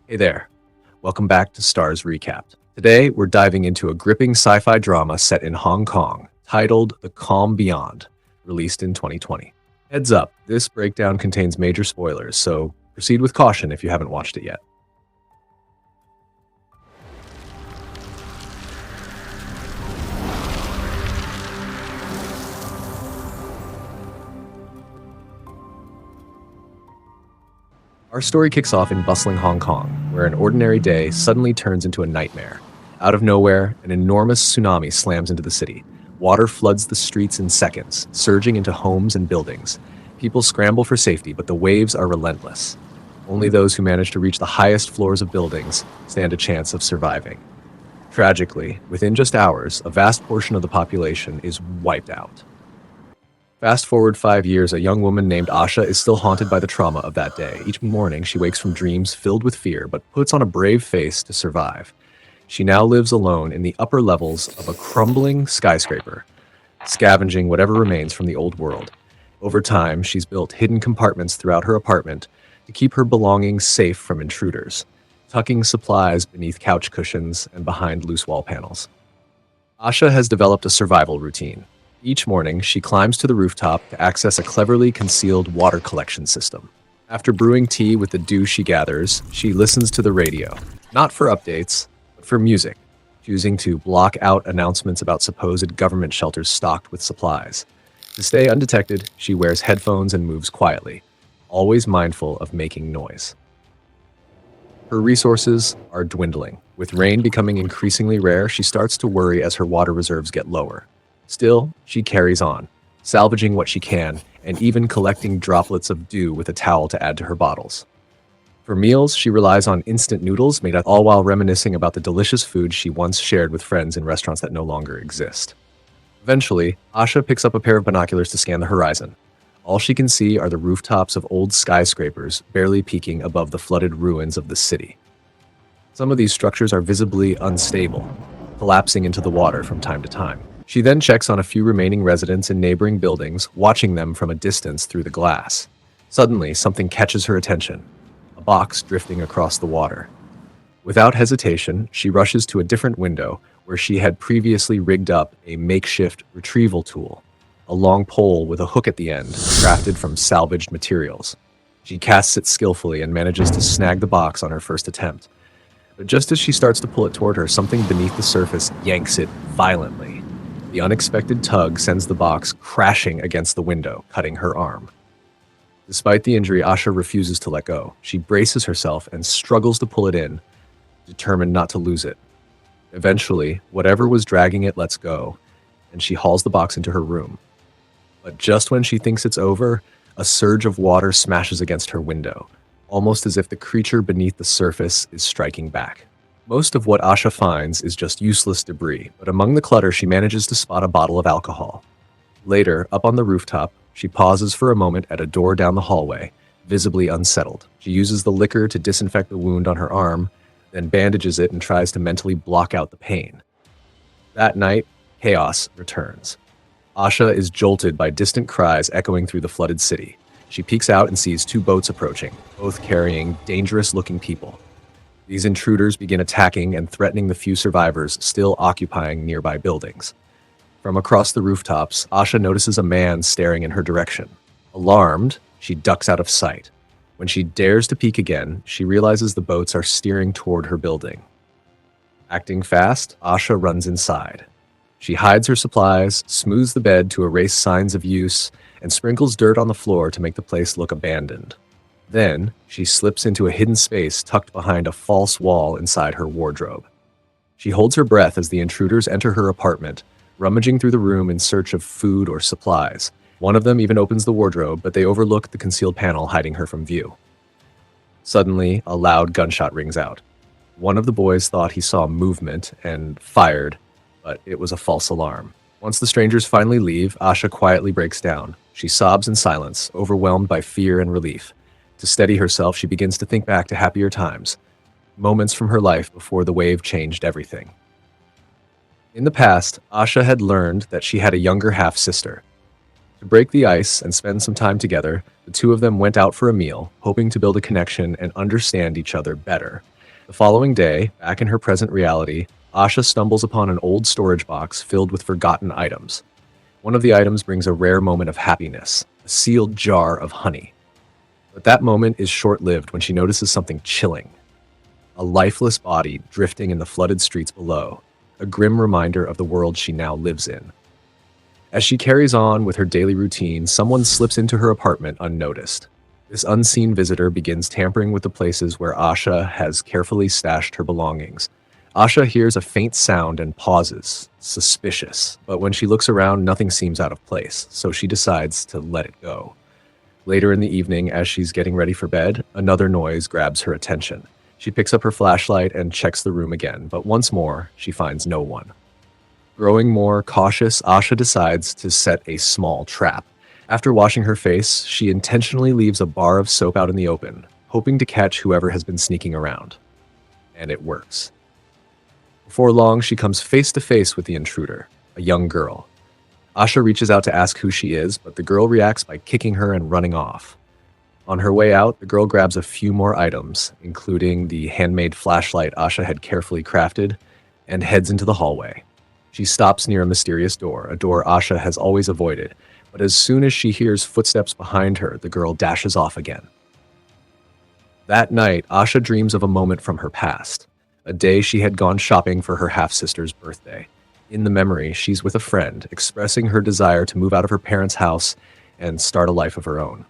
Hey there. Welcome back to Starz Recapped. Today, we're diving into a gripping sci-fi drama set in Hong Kong, titled The Calm Beyond, released in 2020. Heads up, this breakdown contains major spoilers, so proceed with caution if you haven't watched it yet. Our story kicks off in bustling Hong Kong, where an ordinary day suddenly turns into a nightmare. Out of nowhere, an enormous tsunami slams into the city. Water floods the streets in seconds, surging into homes and buildings. People scramble for safety, but the waves are relentless. Only those who manage to reach the highest floors of buildings stand a chance of surviving. Tragically, within just hours, a vast portion of the population is wiped out. Fast forward 5 years, a young woman named Asha is still haunted by the trauma of that day. Each morning, she wakes from dreams filled with fear, but puts on a brave face to survive. She now lives alone in the upper levels of a crumbling skyscraper, scavenging whatever remains from the old world. Over time, she's built hidden compartments throughout her apartment to keep her belongings safe from intruders, tucking supplies beneath couch cushions and behind loose wall panels. Asha has developed a survival routine. Each morning, she climbs to the rooftop to access a cleverly concealed water collection system. After brewing tea with the dew she gathers, she listens to the radio, not for updates, but for music, choosing to block out announcements about supposed government shelters stocked with supplies. To stay undetected, she wears headphones and moves quietly, always mindful of making noise. Her resources are dwindling. With rain becoming increasingly rare, she starts to worry as her water reserves get lower. Still, she carries on, salvaging what she can and even collecting droplets of dew with a towel to add to her bottles. For meals, she relies on instant noodles made all while reminiscing about the delicious food she once shared with friends in restaurants that no longer exist. Eventually, Asha picks up a pair of binoculars to scan the horizon. All she can see are the rooftops of old skyscrapers barely peeking above the flooded ruins of the city. Some of these structures are visibly unstable, collapsing into the water from time to time. She then checks on a few remaining residents in neighboring buildings, watching them from a distance through the glass. Suddenly, something catches her attention, a box drifting across the water. Without hesitation, she rushes to a different window where she had previously rigged up a makeshift retrieval tool, a long pole with a hook at the end, crafted from salvaged materials. She casts it skillfully and manages to snag the box on her first attempt. But just as she starts to pull it toward her, something beneath the surface yanks it violently. The unexpected tug sends the box crashing against the window, cutting her arm. Despite the injury, Asha refuses to let go. She braces herself and struggles to pull it in, determined not to lose it. Eventually, whatever was dragging it lets go, and she hauls the box into her room. But just when she thinks it's over, a surge of water smashes against her window, almost as if the creature beneath the surface is striking back. Most of what Asha finds is just useless debris, but among the clutter she manages to spot a bottle of alcohol. Later, up on the rooftop, she pauses for a moment at a door down the hallway, visibly unsettled. She uses the liquor to disinfect the wound on her arm, then bandages it and tries to mentally block out the pain. That night, chaos returns. Asha is jolted by distant cries echoing through the flooded city. She peeks out and sees two boats approaching, both carrying dangerous-looking people. These intruders begin attacking and threatening the few survivors still occupying nearby buildings. From across the rooftops, Asha notices a man staring in her direction. Alarmed, she ducks out of sight. When she dares to peek again, she realizes the boats are steering toward her building. Acting fast, Asha runs inside. She hides her supplies, smooths the bed to erase signs of use, and sprinkles dirt on the floor to make the place look abandoned. Then, she slips into a hidden space tucked behind a false wall inside her wardrobe. She holds her breath as the intruders enter her apartment, rummaging through the room in search of food or supplies. One of them even opens the wardrobe, but they overlook the concealed panel hiding her from view. Suddenly, a loud gunshot rings out. One of the boys thought he saw movement and fired, but it was a false alarm. Once the strangers finally leave, Asha quietly breaks down. She sobs in silence, overwhelmed by fear and relief. To steady herself, she begins to think back to happier times, moments from her life before the wave changed everything. In the past, Asha had learned that she had a younger half-sister. To break the ice and spend some time together, the two of them went out for a meal, hoping to build a connection and understand each other better. The following day, back in her present reality, Asha stumbles upon an old storage box filled with forgotten items. One of the items brings a rare moment of happiness, a sealed jar of honey. But that moment is short-lived when she notices something chilling. A lifeless body drifting in the flooded streets below, a grim reminder of the world she now lives in. As she carries on with her daily routine, someone slips into her apartment unnoticed. This unseen visitor begins tampering with the places where Asha has carefully stashed her belongings. Asha hears a faint sound and pauses, suspicious, but when she looks around, nothing seems out of place, so she decides to let it go. Later in the evening, as she's getting ready for bed, another noise grabs her attention. She picks up her flashlight and checks the room again, but once more, she finds no one. Growing more cautious, Asha decides to set a small trap. After washing her face, she intentionally leaves a bar of soap out in the open, hoping to catch whoever has been sneaking around. And it works. Before long, she comes face to face with the intruder, a young girl. Asha reaches out to ask who she is, but the girl reacts by kicking her and running off. On her way out, the girl grabs a few more items, including the handmade flashlight Asha had carefully crafted, and heads into the hallway. She stops near a mysterious door, a door Asha has always avoided, but as soon as she hears footsteps behind her, the girl dashes off again. That night, Asha dreams of a moment from her past, a day she had gone shopping for her half-sister's birthday. In the memory, she's with a friend, expressing her desire to move out of her parents' house and start a life of her own.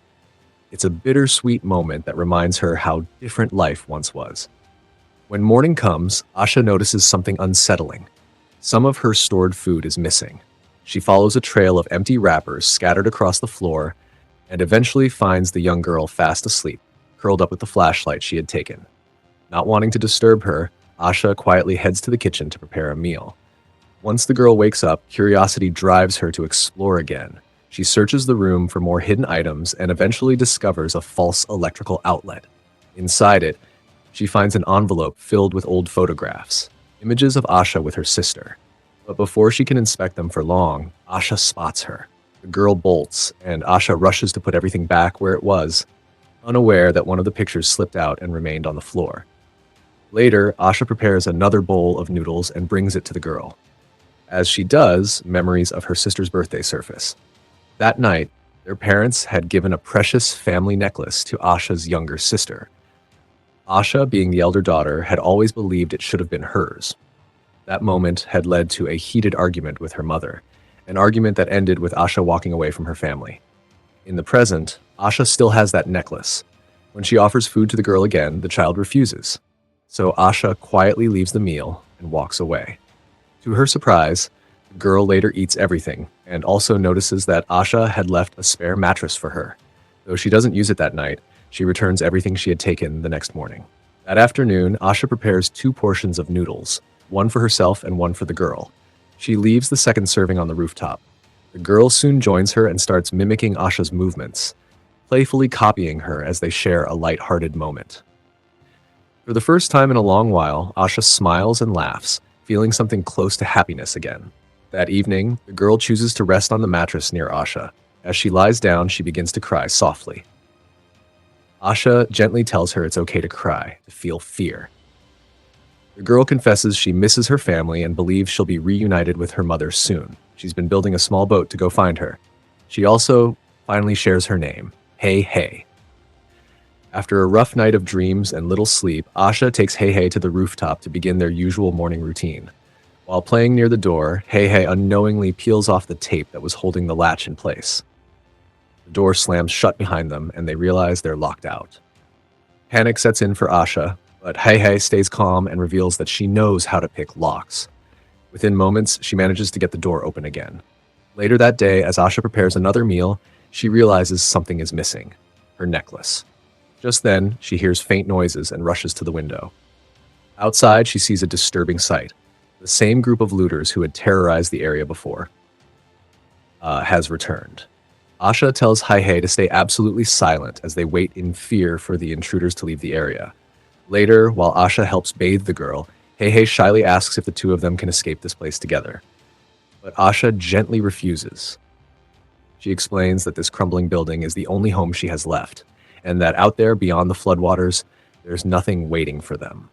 It's a bittersweet moment that reminds her how different life once was. When morning comes, Asha notices something unsettling. Some of her stored food is missing. She follows a trail of empty wrappers scattered across the floor and eventually finds the young girl fast asleep, curled up with the flashlight she had taken. Not wanting to disturb her, Asha quietly heads to the kitchen to prepare a meal. Once the girl wakes up, curiosity drives her to explore again. She searches the room for more hidden items and eventually discovers a false electrical outlet. Inside it, she finds an envelope filled with old photographs, images of Asha with her sister. But before she can inspect them for long, Asha spots her. The girl bolts, and Asha rushes to put everything back where it was, unaware that one of the pictures slipped out and remained on the floor. Later, Asha prepares another bowl of noodles and brings it to the girl. As she does, memories of her sister's birthday surface. That night, their parents had given a precious family necklace to Asha's younger sister. Asha, being the elder daughter, had always believed it should have been hers. That moment had led to a heated argument with her mother, an argument that ended with Asha walking away from her family. In the present, Asha still has that necklace. When she offers food to the girl again, the child refuses. So Asha quietly leaves the meal and walks away. To her surprise, the girl later eats everything and also notices that Asha had left a spare mattress for her. Though she doesn't use it that night, she returns everything she had taken the next morning. That afternoon, Asha prepares 2 portions of noodles, one for herself and one for the girl. She leaves the second serving on the rooftop. The girl soon joins her and starts mimicking Asha's movements, playfully copying her as they share a light-hearted moment. For the first time in a long while, Asha smiles and laughs, feeling something close to happiness again. That evening, the girl chooses to rest on the mattress near Asha. As she lies down, she begins to cry softly. Asha gently tells her it's okay to cry, to feel fear. The girl confesses she misses her family and believes she'll be reunited with her mother soon. She's been building a small boat to go find her. She also finally shares her name, Hey Hey. After a rough night of dreams and little sleep, Asha takes Hey Hey to the rooftop to begin their usual morning routine. While playing near the door, Hey Hey unknowingly peels off the tape that was holding the latch in place. The door slams shut behind them, and they realize they're locked out. Panic sets in for Asha, but Hey Hey stays calm and reveals that she knows how to pick locks. Within moments, she manages to get the door open again. Later that day, as Asha prepares another meal, she realizes something is missing, her necklace. Just then, she hears faint noises and rushes to the window. Outside, she sees a disturbing sight. The same group of looters who had terrorized the area before has returned. Asha tells Hey Hey to stay absolutely silent as they wait in fear for the intruders to leave the area. Later, while Asha helps bathe the girl, Hey Hey shyly asks if the two of them can escape this place together. But Asha gently refuses. She explains that this crumbling building is the only home she has left, and that out there beyond the floodwaters, there's nothing waiting for them.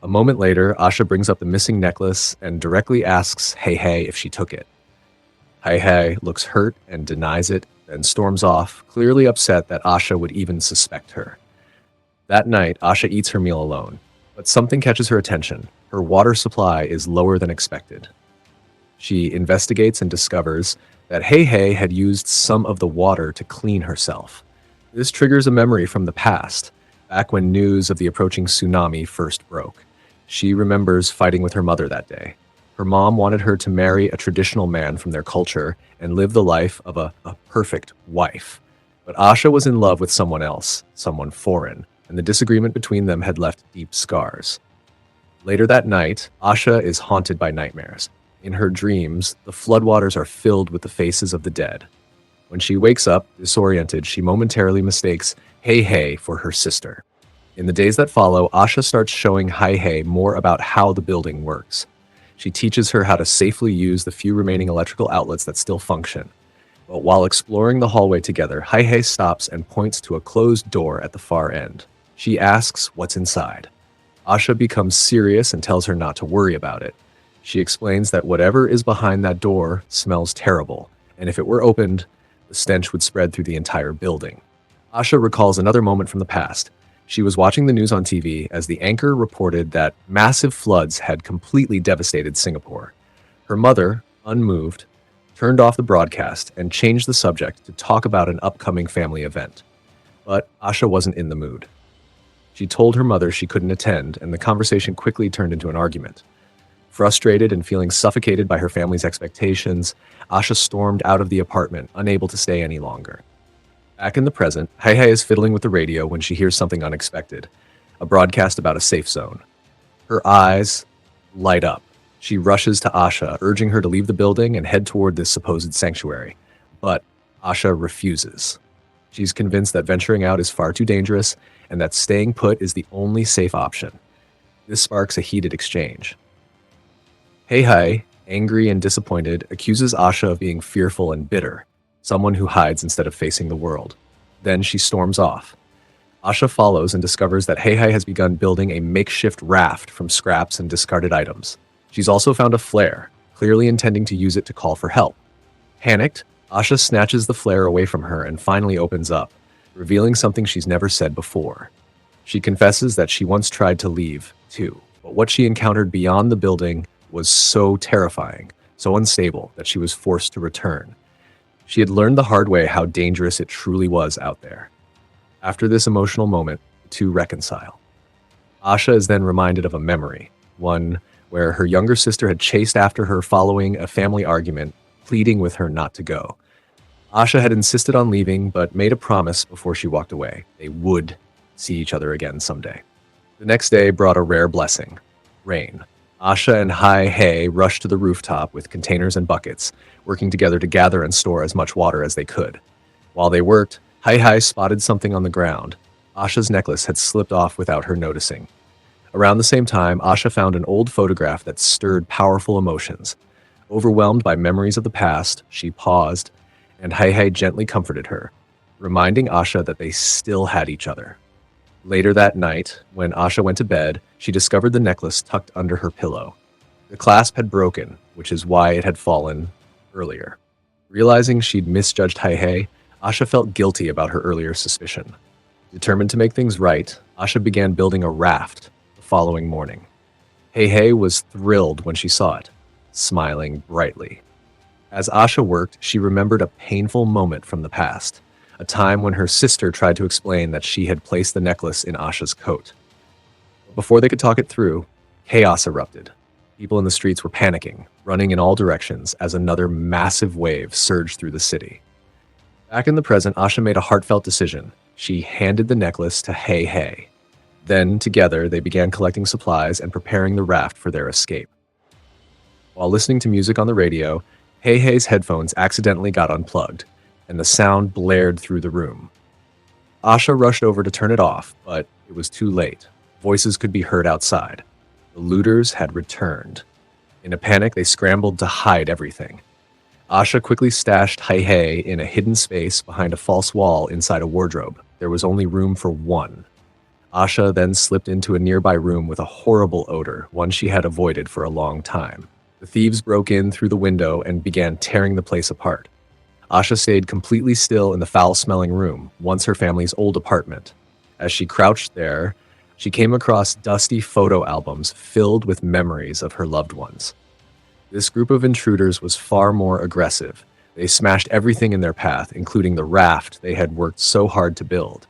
A moment later, Asha brings up the missing necklace and directly asks Hey Hey if she took it. Hey Hey looks hurt and denies it, then storms off, clearly upset that Asha would even suspect her. That night, Asha eats her meal alone, but something catches her attention. Her water supply is lower than expected. She investigates and discovers that Hey Hey had used some of the water to clean herself. This triggers a memory from the past, back when news of the approaching tsunami first broke. She remembers fighting with her mother that day. Her mom wanted her to marry a traditional man from their culture and live the life of a perfect wife. But Asha was in love with someone else, someone foreign, and the disagreement between them had left deep scars. Later that night, Asha is haunted by nightmares. In her dreams, the floodwaters are filled with the faces of the dead. When she wakes up, disoriented, she momentarily mistakes Hey Hey for her sister. In the days that follow, Asha starts showing Hey Hey more about how the building works. She teaches her how to safely use the few remaining electrical outlets that still function. But while exploring the hallway together, Hey Hey stops and points to a closed door at the far end. She asks what's inside. Asha becomes serious and tells her not to worry about it. She explains that whatever is behind that door smells terrible, and if it were opened, the stench would spread through the entire building. Asha recalls another moment from the past. She was watching the news on TV as the anchor reported that massive floods had completely devastated Singapore. Her mother, unmoved, turned off the broadcast and changed the subject to talk about an upcoming family event. But Asha wasn't in the mood. She told her mother she couldn't attend, and the conversation quickly turned into an argument. Frustrated and feeling suffocated by her family's expectations, Asha stormed out of the apartment, unable to stay any longer. Back in the present, Hey Hey is fiddling with the radio when she hears something unexpected, a broadcast about a safe zone. Her eyes light up. She rushes to Asha, urging her to leave the building and head toward this supposed sanctuary. But Asha refuses. She's convinced that venturing out is far too dangerous and that staying put is the only safe option. This sparks a heated exchange. Hey Hey, angry and disappointed, accuses Asha of being fearful and bitter, someone who hides instead of facing the world. Then she storms off. Asha follows and discovers that Hey Hey has begun building a makeshift raft from scraps and discarded items. She's also found a flare, clearly intending to use it to call for help. Panicked, Asha snatches the flare away from her and finally opens up, revealing something she's never said before. She confesses that she once tried to leave, too, but what she encountered beyond the building was so terrifying, so unstable, that she was forced to return. She had learned the hard way how dangerous it truly was out there. After this emotional moment, the two reconcile. Asha is then reminded of a memory, one where her younger sister had chased after her following a family argument, pleading with her not to go. Asha had insisted on leaving, but made a promise before she walked away. They would see each other again someday. The next day brought a rare blessing: rain. Asha and Hey Hey rushed to the rooftop with containers and buckets, working together to gather and store as much water as they could. While they worked, Hey Hey spotted something on the ground. Asha's necklace had slipped off without her noticing. Around the same time, Asha found an old photograph that stirred powerful emotions. Overwhelmed by memories of the past, she paused, and Hey Hey gently comforted her, reminding Asha that they still had each other. Later that night, when Asha went to bed, she discovered the necklace tucked under her pillow. The clasp had broken, which is why it had fallen earlier. Realizing she'd misjudged Hey Hey, Asha felt guilty about her earlier suspicion. Determined to make things right, Asha began building a raft the following morning. Hey Hey was thrilled when she saw it, smiling brightly. As Asha worked, she remembered a painful moment from the past, a time when her sister tried to explain that she had placed the necklace in Asha's coat. Before they could talk it through, chaos erupted. People in the streets were panicking, running in all directions as another massive wave surged through the city. Back in the present, Asha made a heartfelt decision. She handed the necklace to Hey Hey. Then, together, they began collecting supplies and preparing the raft for their escape. While listening to music on the radio, Hey Hey's headphones accidentally got unplugged, and the sound blared through the room. Asha rushed over to turn it off, but it was too late. Voices could be heard outside. The looters had returned. In a panic, they scrambled to hide everything. Asha quickly stashed Hei in a hidden space behind a false wall inside a wardrobe. There was only room for one. Asha then slipped into a nearby room with a horrible odor, one she had avoided for a long time. The thieves broke in through the window and began tearing the place apart. Asha stayed completely still in the foul-smelling room, once her family's old apartment. As she crouched there, she came across dusty photo albums filled with memories of her loved ones. This group of intruders was far more aggressive. They smashed everything in their path, including the raft they had worked so hard to build.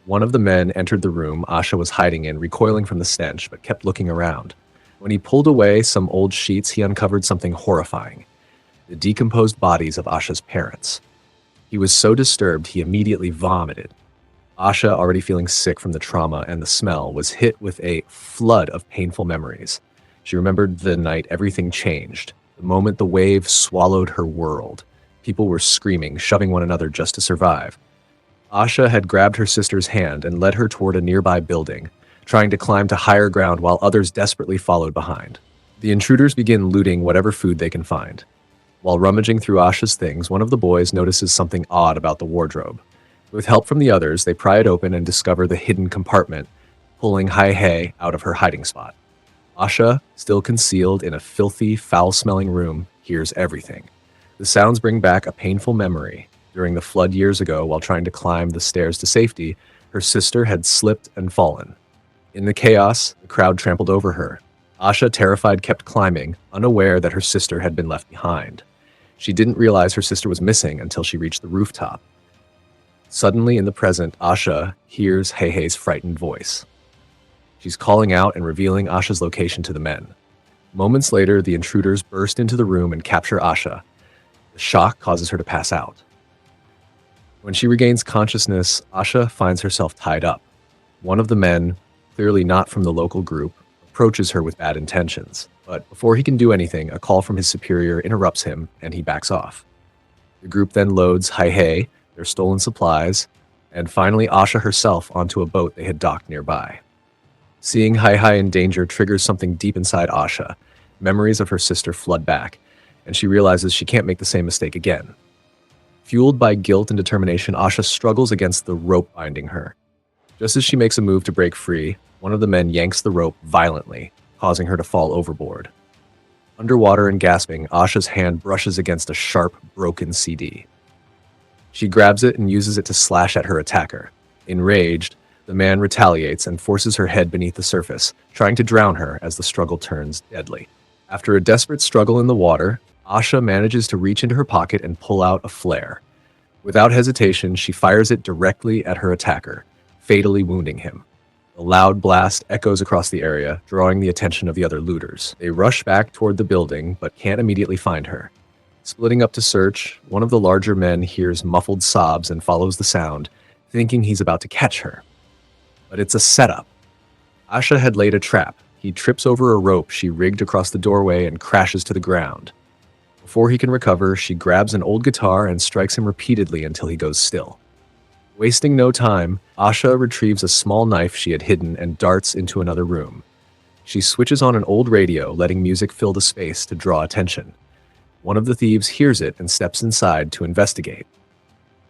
One of the men entered the room Asha was hiding in, recoiling from the stench, but kept looking around. When he pulled away some old sheets, he uncovered something horrifying: the decomposed bodies of Asha's parents. He was so disturbed he immediately vomited. Asha, already feeling sick from the trauma and the smell, was hit with a flood of painful memories. She remembered the night everything changed, the moment the wave swallowed her world. People were screaming, shoving one another just to survive. Asha had grabbed her sister's hand and led her toward a nearby building, trying to climb to higher ground while others desperately followed behind. The intruders begin looting whatever food they can find. While rummaging through Asha's things, one of the boys notices something odd about the wardrobe. With help from the others, they pry it open and discover the hidden compartment, pulling Hei out of her hiding spot. Asha, still concealed in a filthy, foul-smelling room, hears everything. The sounds bring back a painful memory. During the flood years ago, while trying to climb the stairs to safety, her sister had slipped and fallen. In the chaos, the crowd trampled over her. Asha, terrified, kept climbing, unaware that her sister had been left behind. She didn't realize her sister was missing until she reached the rooftop. Suddenly, in the present, Asha hears Hei's frightened voice. She's calling out and revealing Asha's location to the men. Moments later, the intruders burst into the room and capture Asha. The shock causes her to pass out. When she regains consciousness, Asha finds herself tied up. One of the men, clearly not from the local group, approaches her with bad intentions. But before he can do anything, a call from his superior interrupts him, and he backs off. The group then loads Hei, their stolen supplies, and finally Asha herself onto a boat they had docked nearby. Seeing Hei in danger triggers something deep inside Asha. Memories of her sister flood back, and she realizes she can't make the same mistake again. Fueled by guilt and determination, Asha struggles against the rope binding her. Just as she makes a move to break free, one of the men yanks the rope violently, causing her to fall overboard. Underwater and gasping, Asha's hand brushes against a sharp, broken CD. She grabs it and uses it to slash at her attacker. Enraged, the man retaliates and forces her head beneath the surface, trying to drown her as the struggle turns deadly. After a desperate struggle in the water, Asha manages to reach into her pocket and pull out a flare. Without hesitation, she fires it directly at her attacker, fatally wounding him. A loud blast echoes across the area, drawing the attention of the other looters. They rush back toward the building, but can't immediately find her. Splitting up to search, one of the larger men hears muffled sobs and follows the sound, thinking he's about to catch her. But it's a setup. Asha had laid a trap. He trips over a rope she rigged across the doorway and crashes to the ground. Before he can recover, she grabs an old guitar and strikes him repeatedly until he goes still. Wasting no time, Asha retrieves a small knife she had hidden and darts into another room. She switches on an old radio, letting music fill the space to draw attention. One of the thieves hears it and steps inside to investigate.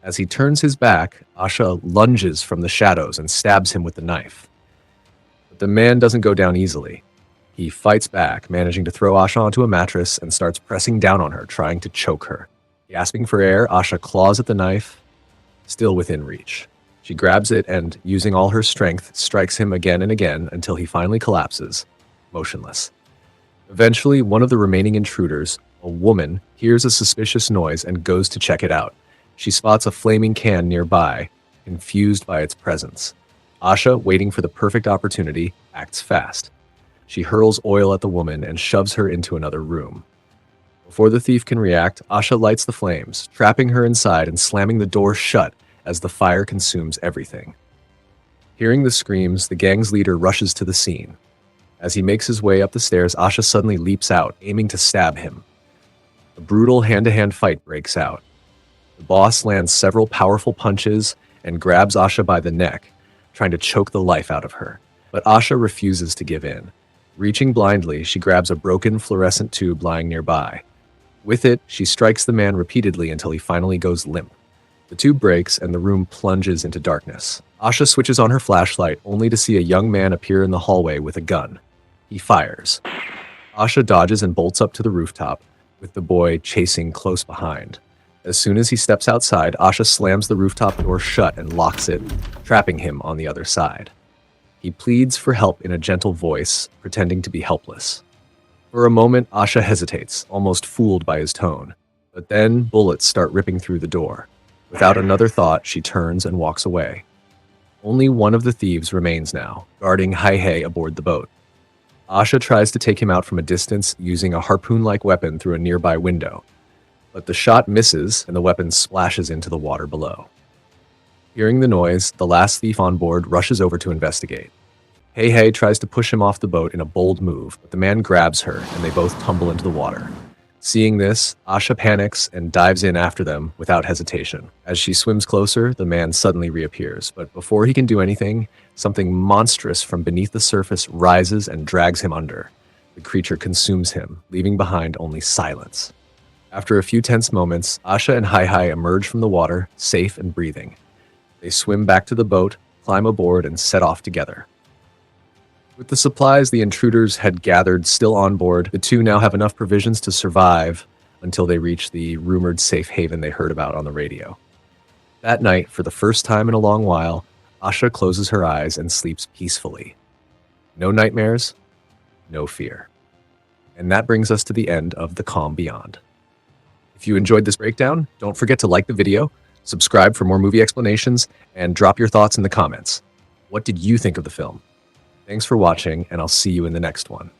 As he turns his back, Asha lunges from the shadows and stabs him with the knife. But the man doesn't go down easily. He fights back, managing to throw Asha onto a mattress and starts pressing down on her, trying to choke her. Gasping for air, Asha claws at the knife, still within reach. She grabs it and, using all her strength, strikes him again and again until he finally collapses, motionless. Eventually, one of the remaining intruders, a woman, hears a suspicious noise and goes to check it out. She spots a flaming can nearby, confused by its presence. Asha, waiting for the perfect opportunity, acts fast. She hurls oil at the woman and shoves her into another room. Before the thief can react, Asha lights the flames, trapping her inside and slamming the door shut as the fire consumes everything. Hearing the screams, the gang's leader rushes to the scene. As he makes his way up the stairs, Asha suddenly leaps out, aiming to stab him. A brutal hand-to-hand fight breaks out. The boss lands several powerful punches and grabs Asha by the neck, trying to choke the life out of her. But Asha refuses to give in. Reaching blindly, she grabs a broken fluorescent tube lying nearby. With it, she strikes the man repeatedly until he finally goes limp. The tube breaks and the room plunges into darkness. Asha switches on her flashlight only to see a young man appear in the hallway with a gun. He fires. Asha dodges and bolts up to the rooftop, with the boy chasing close behind. As soon as he steps outside, Asha slams the rooftop door shut and locks it, trapping him on the other side. He pleads for help in a gentle voice, pretending to be helpless. For a moment, Asha hesitates, almost fooled by his tone. But then, bullets start ripping through the door. Without another thought, she turns and walks away. Only one of the thieves remains now, guarding Hai aboard the boat. Asha tries to take him out from a distance using a harpoon-like weapon through a nearby window. But the shot misses and the weapon splashes into the water below. Hearing the noise, the last thief on board rushes over to investigate. Hai tries to push him off the boat in a bold move, but the man grabs her and they both tumble into the water. Seeing this, Asha panics and dives in after them without hesitation. As she swims closer, the man suddenly reappears, but before he can do anything, something monstrous from beneath the surface rises and drags him under. The creature consumes him, leaving behind only silence. After a few tense moments, Asha and Hai emerge from the water, safe and breathing. They swim back to the boat, climb aboard, and set off together. With the supplies the intruders had gathered still on board, the two now have enough provisions to survive until they reach the rumored safe haven they heard about on the radio. That night, for the first time in a long while, Asha closes her eyes and sleeps peacefully. No nightmares, no fear. And that brings us to the end of The Calm Beyond. If you enjoyed this breakdown, don't forget to like the video, subscribe for more movie explanations, and drop your thoughts in the comments. What did you think of the film? Thanks for watching, and I'll see you in the next one.